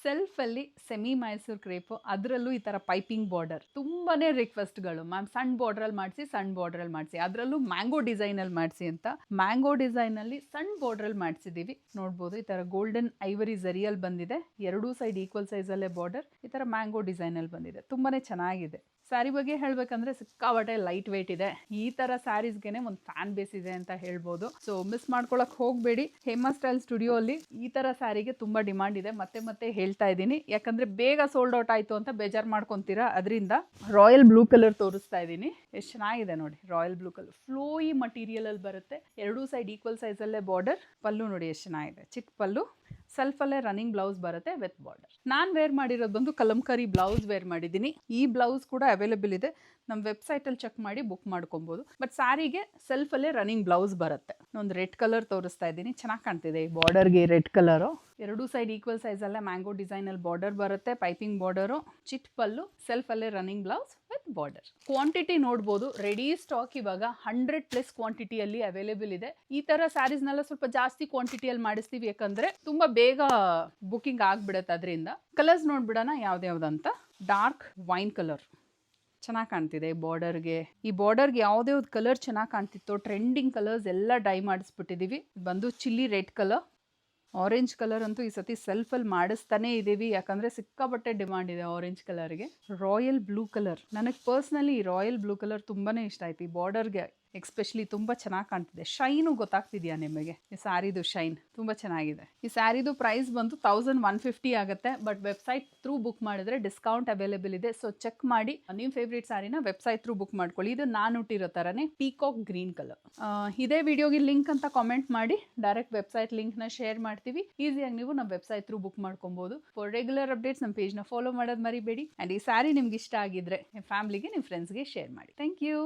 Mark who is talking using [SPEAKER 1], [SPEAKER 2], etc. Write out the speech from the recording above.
[SPEAKER 1] Self ಅಲ್ಲಿ semi Mysore crepe, ಅದರಲ್ಲೂ ಈ ತರ ಪೈಪಿಂಗ್ ಬಾರ್ಡರ್ ತುಂಬಾನೇ ರಿಕ್ವೆಸ್ಟ್ಗಳು. ಮ್ಯಾಮ್ ಸಣ್ಣ ಬಾರ್ಡರ್ ಅಲ್ಲಿ ಮಾಡಿಸಿ, ಸಣ್ಣ ಬಾರ್ಡರ್ ಅಲ್ಲಿ ಮಾಡಿಸಿ, ಅದರಲ್ಲೂ ಮ್ಯಾಂಗೋ ಡಿಸೈನ್ ಅಲ್ಲಿ ಮಾಡಿಸಿ ಅಂತ. ಮ್ಯಾಂಗೋ ಡಿಸೈನ್ ಅಲ್ಲಿ ಸಣ್ಣ ಬಾರ್ಡರ್ ಅಲ್ಲಿ ಮಾಡಿಸಿದೀವಿ. ನೋಡ್ಬೋದು ಈ ತರ ಗೋಲ್ಡನ್ ಐವರಿ ಜರಿಯಲ್ಲಿ ಬಂದಿದೆ, ಎರಡೂ ಸೈಡ್ ಈಕ್ವಲ್ ಸೈಜ್ ಅಲ್ಲೇ ಬಾರ್ಡರ್. ಈ ತರ ಮ್ಯಾಂಗೋ ಡಿಸೈನ್ ಅಲ್ಲಿ ಬಂದಿದೆ, ತುಂಬಾನೇ ಚೆನ್ನಾಗಿದೆ. ಸ್ಯಾರಿ ಬಗ್ಗೆ ಹೇಳ್ಬೇಕಂದ್ರೆ ಸಿಕ್ಕಾಬಟ್ಟೆ ಲೈಟ್ ವೇಟ್ ಇದೆ. ಈ ತರ ಸ್ಯಾರೀಸ್ಗೆನೆ ಒಂದು ಫ್ಯಾನ್ ಬೇಸ್ ಇದೆ ಅಂತ ಹೇಳ್ಬೋದು. ಸೊ ಮಿಸ್ ಮಾಡ್ಕೊಳಕ್ ಹೋಗ್ಬೇಡಿ. ಹೇಮಾ ಸ್ಟೈಲ್ ಸ್ಟುಡಿಯೋ ಅಲ್ಲಿ ಈ ತರ ಸ್ಯಾರಿಗೆ ತುಂಬಾ ಡಿಮಾಂಡ್ ಇದೆ. ಮತ್ತೆ ಮತ್ತೆ ಹೇಳ್ತಾ ಇದ್ದೀನಿ, ಯಾಕಂದ್ರೆ ಬೇಗ ಸೋಲ್ಡ್ ಔಟ್ ಆಯ್ತು ಅಂತ ಬೇಜಾರ್ ಮಾಡ್ಕೊಂತೀರಾ. ಅದರಿಂದ ರಾಯಲ್ ಬ್ಲೂ ಕಲರ್ ತೋರಿಸ್ತಾ ಇದ್ದೀನಿ. ಎಷ್ಟು ಚೆನ್ನಾಗಿದೆ ನೋಡಿ, royal blue colour flowy material ಅಲ್ಲಿ ಬರುತ್ತೆ. ಎರಡೂ ಸೈಡ್ ಈಕ್ವಲ್ ಸೈಜ್ ಅಲ್ಲೇ ಬಾರ್ಡರ್. ಪಲ್ಲು ನೋಡಿ ಎಷ್ಟು ಚೆನ್ನಾಗಿದೆ, ಚಿಕ್ಕ ಪಲ್ಲು. ಸೆಲ್ಫ್ ಅಲ್ಲೇ ರನ್ನಿಂಗ್ ಬ್ಲೌಸ್ ಬರುತ್ತೆ ವಿತ್ ಬಾರ್ಡರ್. ನಾನು ವೇರ್ ಮಾಡಿರೋದು ಬಂದು ಕಲಂಕರಿ ಬ್ಲೌಸ್ ವೇರ್ ಮಾಡಿದ್ದೀನಿ. ಈ ಬ್ಲೌಸ್ ಕೂಡ ಅವೈಲೇಬಲ್ ಇದೆ, ನಮ್ಮ ವೆಬ್ಸೈಟಲ್ಲಿ ಚೆಕ್ ಮಾಡಿ ಬುಕ್ ಮಾಡ್ಕೊಬೋದು. ಬಟ್ ಸ್ಯಾರಿಗೆ ಸೆಲ್ಫ್ ಅಲ್ಲೇ ರನ್ನಿಂಗ್ ಬ್ಲೌಸ್ ಬರುತ್ತೆ. ಒಂದು ರೆಡ್ ಕಲರ್ ತೋರಿಸ್ತಾ ಇದ್ದೀನಿ, ಚೆನ್ನಾಗಿ ಕಾಣ್ತಿದೆ ಈ ಬಾರ್ಡರ್ಗೆ ರೆಡ್ ಕಲರು. ಎರಡೂ ಸೈಡ್ ಈಕ್ವಲ್ ಸೈಜ್ ಅಲ್ಲೇ ಮ್ಯಾಂಗೋ ಡಿಸೈನ್ ಅಲ್ಲಿ ಬಾರ್ಡರ್ ಬರುತ್ತೆ, ಪೈಪಿಂಗ್ ಬಾರ್ಡರು, ಚಿಟ್ ಪಲ್ಲು, ಸೆಲ್ಫ್ ಅಲ್ಲೇ running blouse with border. Quantity ನೋಡ್ಬೋದು, ರೆಡಿ ಸ್ಟಾಕ್ ಇವಾಗ 100+ ಕ್ವಾಂಟಿಟಿಯಲ್ಲಿ ಅವೈಲೇಬಲ್ ಇದೆ. ಈ ತರ ಸ್ಯಾರೀಸ್ನೆಲ್ಲ ಸ್ವಲ್ಪ ಜಾಸ್ತಿ ಕ್ವಾಂಟಿಟಿಯಲ್ಲಿ ಮಾಡಿಸ್ತೀವಿ, ಯಾಕಂದ್ರೆ ತುಂಬಾ ಬೇಗ ಬುಕಿಂಗ್ ಆಗ್ಬಿಡುತ್ತೆ. ಅದರಿಂದ ಕಲರ್ಸ್ ನೋಡ್ಬಿಡೋಣ ಯಾವ್ದ್ಯಾವ್ದಂತ. ಡಾರ್ಕ್ ವೈನ್ ಕಲರ್ ಚೆನ್ನಾಗಿ ಕಾಣ್ತಿದೆ ಬಾರ್ಡರ್ಗೆ. ಈ ಬಾರ್ಡರ್ಗೆ ಯಾವುದೇ ಒಂದು ಕಲರ್ ಚೆನ್ನಾಗಿ ಕಾಣ್ತಿತ್ತು, ಟ್ರೆಂಡಿಂಗ್ ಕಲರ್ಸ್ ಎಲ್ಲ ಡೈ ಮಾಡಿಸ್ಬಿಟ್ಟಿದ್ದೀವಿ. ಬಂದು chilli red colour, orange colour ಅಂತೂ ಈ ಸತಿ ಸೆಲ್ಫಲ್ಲಿ ಮಾಡಿಸ್ತಾನೆ ಇದ್ದೀವಿ, ಯಾಕಂದರೆ ಸಿಕ್ಕಾಪಟ್ಟೆ ಡಿಮಾಂಡ್ ಇದೆ ಆರೆಂಜ್ ಕಲರ್ಗೆ. ರಾಯಲ್ ಬ್ಲೂ ಕಲರ್, ನನಗೆ ಪರ್ಸ್ನಲಿ ಈ ರಾಯಲ್ ಬ್ಲೂ ಕಲರ್ ತುಂಬಾ ಇಷ್ಟ ಆಯ್ತು. ಈ ಬಾರ್ಡರ್ಗೆ ಎಕ್ಸ್ಪೆಷಲಿ ತುಂಬ ಚೆನ್ನಾಗಿ ಕಾಣ್ತಿದೆ. ಶೈನು ಗೊತ್ತಾಗ್ತಿದೆಯಾ ನಿಮಗೆ? ಈ ಸ್ಯಾರಿದು ಶೈನ್ ತುಂಬ ಚೆನ್ನಾಗಿದೆ. ಈ ಸ್ಯಾರಿದು ಪ್ರೈಸ್ ಬಂದು 1150 ಆಗುತ್ತೆ. ಬಟ್ ವೆಬ್ಸೈಟ್ ಥ್ರೂ ಬುಕ್ ಮಾಡಿದ್ರೆ ಡಿಸ್ಕೌಂಟ್ ಅವೈಲೇಬಲ್ ಇದೆ. ಸೊ ಚೆಕ್ ಮಾಡಿ ನಿಮ್ಮ ಫೇವ್ರೇಟ್ ಸ್ಯಾರಿನ ವೆಬ್ಸೈಟ್ ಥ್ರೂ ಬುಕ್ ಮಾಡ್ಕೊಳ್ಳಿ. ಇದು ನಾನು ಇಟ್ಟಿರೋ ಥರನೇ ಪೀಕಾಕ್ ಗ್ರೀನ್ ಕಲರ್. ಇದೇ ವಿಡಿಯೋಗೆ ಲಿಂಕ್ ಅಂತ ಕಾಮೆಂಟ್ ಮಾಡಿ, ಡೈರೆಕ್ಟ್ ವೆಬ್ಸೈಟ್ ಲಿಂಕ್ನ ಶೇರ್ ಮಾಡ್ತೀವಿ. ಈಸಿಯಾಗಿ ನೀವು ನಮ್ಮ ವೆಬ್ಸೈಟ್ ಥ್ರೂ ಬುಕ್ ಮಾಡ್ಕೊಬೋದು. ಫಾರ್ ರೆಗ್ಯುಲರ್ ಅಪ್ಡೇಟ್ಸ್ ನಮ್ಮ ಪೇಜ್ನ ಫಾಲೋ ಮಾಡೋದು ಮರಿಬೇಡಿ. ಆ್ಯಂಡ್ ಈ ಸ್ಯಾರಿ ನಿಮ್ಗೆ ಇಷ್ಟ ಆಗಿದ್ರೆ ನಿಮ್ಮ ಫ್ಯಾಮಿಲಿಗೆ, ನಿಮ್ಮ ಫ್ರೆಂಡ್ಸ್ಗೆ ಶೇರ್ ಮಾಡಿ. Thank you.